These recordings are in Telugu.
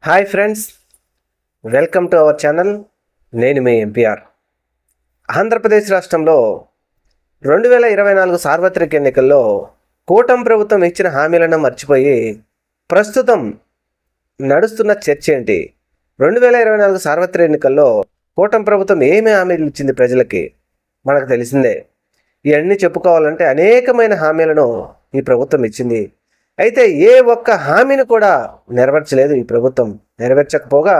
Hi friends, welcome to our channel. నేను మీ ఎంపీఆర్. ఆంధ్రప్రదేశ్ రాష్ట్రంలో 2024 సార్వత్రిక ఎన్నికల్లో కూటమి ప్రభుత్వం ఇచ్చిన హామీలను మర్చిపోయి ప్రస్తుతం నడుస్తున్న చర్చ ఏంటి? 2024 సార్వత్రిక ఎన్నికల్లో కూటమి ప్రభుత్వం ఏమి హామీలు ఇచ్చింది ప్రజలకి మనకు తెలిసిందే. ఇవన్నీ చెప్పుకోవాలంటే అనేకమైన హామీలను ఈ ప్రభుత్వం ఇచ్చింది. అయితే ఏ ఒక్క హామీని కూడా నెరవేర్చలేదు ఈ ప్రభుత్వం. నెరవేర్చకపోగా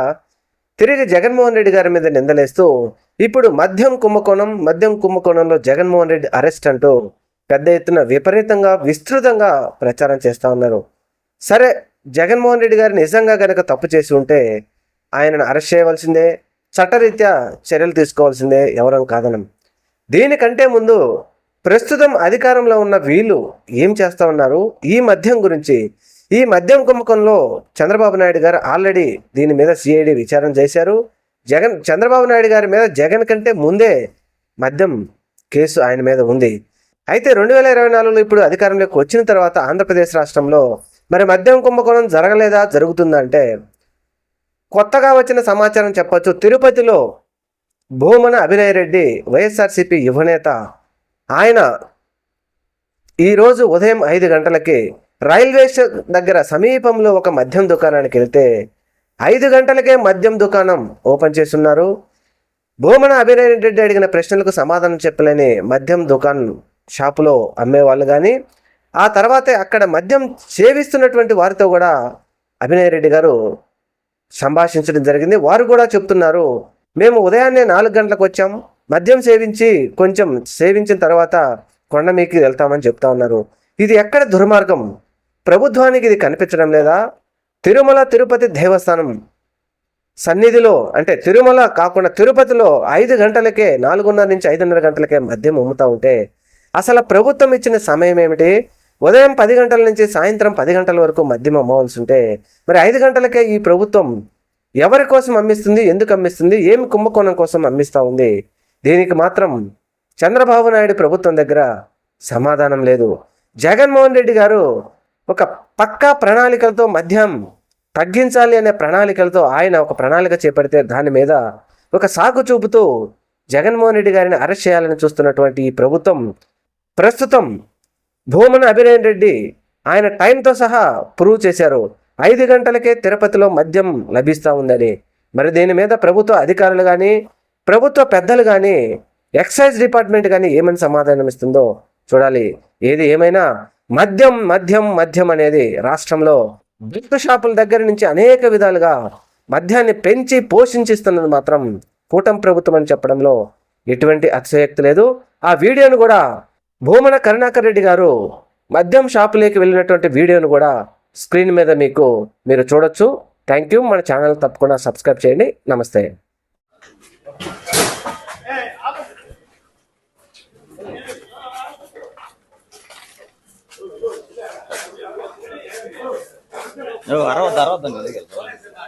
తిరిగి జగన్మోహన్ రెడ్డి గారి మీద నిందలేస్తూ ఇప్పుడు మద్యం కుంభకోణంలో జగన్మోహన్ రెడ్డి అరెస్ట్ అంటూ పెద్ద ఎత్తున విపరీతంగా విస్తృతంగా ప్రచారం చేస్తూ ఉన్నారు. సరే, జగన్మోహన్ రెడ్డి గారు నిజంగా కనుక తప్పు చేసి ఉంటే ఆయనను అరెస్ట్ చేయవలసిందే, చట్టరీత్యా చర్యలు తీసుకోవాల్సిందే, ఎవరం కాదనం. దీనికంటే ముందు ప్రస్తుతం అధికారంలో ఉన్న వీళ్ళు ఏం చేస్తూ ఉన్నారు? ఈ మద్యం గురించి, ఈ మద్యం కుంభకంలో చంద్రబాబు నాయుడు గారు ఆల్రెడీ దీని మీద సిఐడి విచారణ చేశారు. చంద్రబాబు నాయుడు గారి మీద జగన్ కంటే ముందే మద్యం కేసు ఆయన మీద ఉంది. అయితే 2024లో ఇప్పుడు అధికారంలోకి వచ్చిన తర్వాత ఆంధ్రప్రదేశ్ రాష్ట్రంలో మరి మద్యం కుంభకోణం జరగలేదా, జరుగుతుందంటే కొత్తగా వచ్చిన సమాచారం చెప్పొచ్చు. తిరుపతిలో భూమన అభినయ్ రెడ్డి, వైఎస్ఆర్సీపీ యువనేత, ఆయన ఈరోజు ఉదయం 5 గంటలకి రైల్వే దగ్గర సమీపంలో ఒక మద్యం దుకాణానికి వెళ్తే 5 గంటలకే మద్యం దుకాణం ఓపెన్ చేస్తున్నారు. భూమన అభినయ్ రెడ్డి అడిగిన ప్రశ్నలకు సమాధానం చెప్పలేని మద్యం దుకాణం షాపులో అమ్మేవాళ్ళు కానీ, ఆ తర్వాతే అక్కడ మద్యం సేవిస్తున్నటువంటి వారితో కూడా అభినయ్ రెడ్డి గారు సంభాషించడం జరిగింది. వారు కూడా చెప్తున్నారు, మేము ఉదయాన్నే 4 గంటలకు వచ్చాం, మద్యం కొంచెం సేవించిన తర్వాత కొండ మీదకి వెళ్తామని చెప్తా ఉన్నారు. ఇది ఎక్కడ దుర్మార్గం? ప్రభుత్వానికి ఇది కనిపించడం లేదా? తిరుమల తిరుపతి దేవస్థానం సన్నిధిలో, అంటే తిరుమల కాకుండా తిరుపతిలో 5 గంటలకే, 4:30 నుంచి 5:30 గంటలకే మద్యం అమ్ముతూ ఉంటే అసలు ప్రభుత్వం ఇచ్చిన సమయం ఏమిటి? ఉదయం 10 గంటల నుంచి సాయంత్రం 10 గంటల వరకు మద్యం అమ్మవలసి ఉంటే మరి 5 గంటలకే ఈ ప్రభుత్వం ఎవరి కోసం అమ్మిస్తుంది? ఎందుకు అమ్మిస్తుంది? ఏమి కుంభకోణం కోసం అమ్మిస్తూ ఉంది? దీనికి మాత్రం చంద్రబాబు నాయుడు ప్రభుత్వం దగ్గర సమాధానం లేదు. జగన్మోహన్ రెడ్డి గారు ఒక పక్కా ప్రణాళికలతో మద్యం తగ్గించాలి అనే ప్రణాళికలతో ఆయన ఒక ప్రణాళిక చేపడితే దాని మీద ఒక సాకు చూపుతూ జగన్మోహన్ రెడ్డి గారిని అరెస్ట్ చేయాలని చూస్తున్నటువంటి ఈ ప్రభుత్వం ప్రస్తుతం భూమన అభినయ్ రెడ్డి ఆయన టైంతో సహా ప్రూవ్ చేశారు. 5 గంటలకే తిరుపతిలో మద్యం లభిస్తూ ఉందని. మరి దీని మీద ప్రభుత్వ అధికారులు కానీ, ప్రభుత్వ పెద్దలు కానీ, ఎక్సైజ్ డిపార్ట్మెంట్ కానీ ఏమని సమాధానం ఇస్తుందో చూడాలి. ఏది ఏమైనా మద్యం అనేది రాష్ట్రంలో బెల్ట్ షాపుల దగ్గర నుంచి అనేక విధాలుగా మద్యాన్ని పెంచి పోషించిస్తున్నది మాత్రం కూటమి ప్రభుత్వం అని చెప్పడంలో ఎటువంటి అతిశయోక్తి లేదు. ఆ వీడియోను కూడా భూమన కరుణాకర్ రెడ్డి గారు మద్యం షాపులోకి వెళ్ళినటువంటి వీడియోను కూడా స్క్రీన్ మీద మీరు చూడొచ్చు. Thank you. మన ఛానల్ తప్పకుండా సబ్స్క్రైబ్ చేయండి. నమస్తే.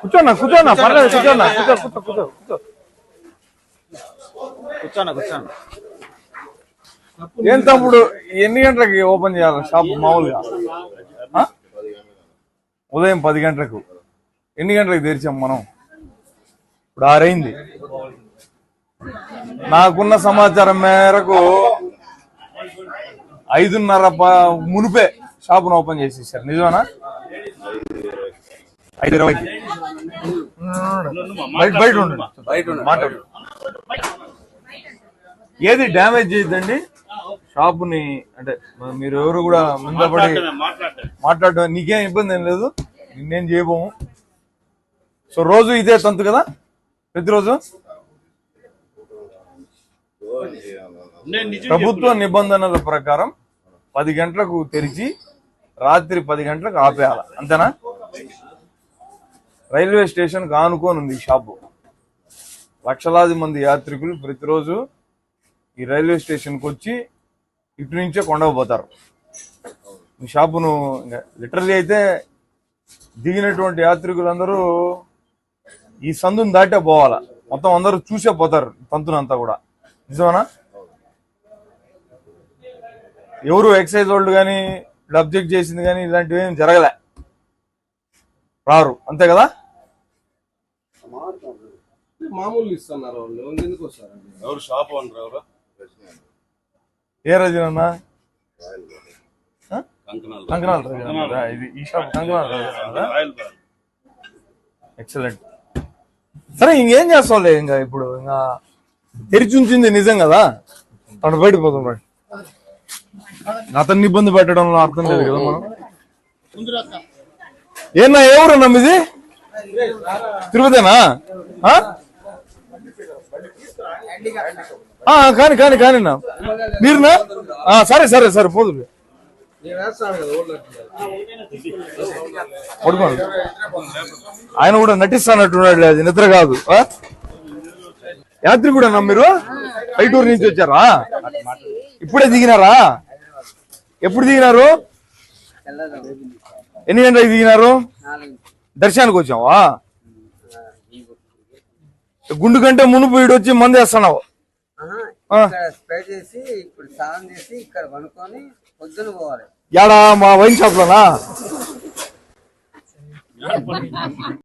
కూర్చోన్నా పర్లేదు, కూర్చోన్నా. ఏం తమ్ముడు, ఎన్ని గంటలకి ఓపెన్ చేయాలి షాప్ మామూలుగా? ఉదయం 10 గంటలకు. ఎన్ని గంటలకు తెరిచాం మనం? ఇప్పుడు 6 అయింది. నాకున్న సమాచారం మేరకు 5:30 మునిపే షాపును ఓపెన్ చేసేసారు. నిజమేనా? 5:20 బయట మాట్లాడు. ఏది డ్యామేజ్ చేయొద్దండి షాపుని. అంటే మీరు ఎవరు కూడా ముందపడి మాట్లాడడం నీకేం ఇబ్బంది ఏం లేదు, నిన్నేం చేయబోము. సో రోజు ఇదే తంతు కదా, ప్రతిరోజు ప్రభుత్వ నిబంధనల ప్రకారం 10 గంటలకు తెరిచి రాత్రి 10 గంటలకు ఆపేయాల, అంతేనా? రైల్వే స్టేషన్ ఆనుకొని ఉంది షాపు. లక్షలాది మంది యాత్రికులు ప్రతిరోజు ఈ రైల్వే స్టేషన్కి వచ్చి ఇటు నుంచే కొండకు పోతారు. ఈ షాపును లిటరలీ అయితే దిగినటువంటి యాత్రికులందరూ ఈ సందుని దాటే పోవాలా. మొత్తం అందరూ చూసే పోతారు తంతునంతా కూడా. నిజమేనా? ఎవరు ఎక్సైజ్ వాళ్ళు కానీ అబ్జెక్ట్ చేసింది కానీ ఇలాంటివి ఏం జరగలే, రారు, అంతే కదా? మామూలు ఇస్తున్నారు వాళ్ళు ఎందుకు వస్తారండి? ఎవరు షాప్ ఓనర్ ఎవరు? ఏ రజనన్నా? కంకణాలు. కంకణాల రజన. ఇది ఈ shop Kankanala Rajana. Oil brand. Excellent. సరే ఇంకేం చేస్తాంలే, ఇంకా ఇప్పుడు ఇంకా తెరిచి ఉంచింది నిజం కదా, అక్కడ బయటకు పోతాం. రైట్, అతన్ని ఇబ్బంది పెట్టడంలో అర్థం లేదు కదా మనం. ఏనా ఎవరన్నా మీది? తిరుపతేనా? కానీ కానీ కానీ మీరునా? సరే సరే సరే పోదు నేను వేస్తాను కదా ఓళ్ళు పడుకోండి. ఆయన కూడా నటిస్తానట్టున్నాడు, అది నిద్ర కాదు. యాత్రి కూడా మీరు పైటూరు నుంచి వచ్చారా? ఇప్పుడే దిగినారా? ఎప్పుడు దిగినారు? ఎన్ని గంటలకు దిగినారు? దర్శనానికి వచ్చావా? గుండు కంటే మునుపు వీడు వచ్చి మంది వేస్తున్నావు. స్ప్రే చేసి ఇప్పుడు స్నానం చేసి ఇక్కడ పనుకొని పొద్దున పోవాలి. యాడా మా వైన్ షాప్ లోనా?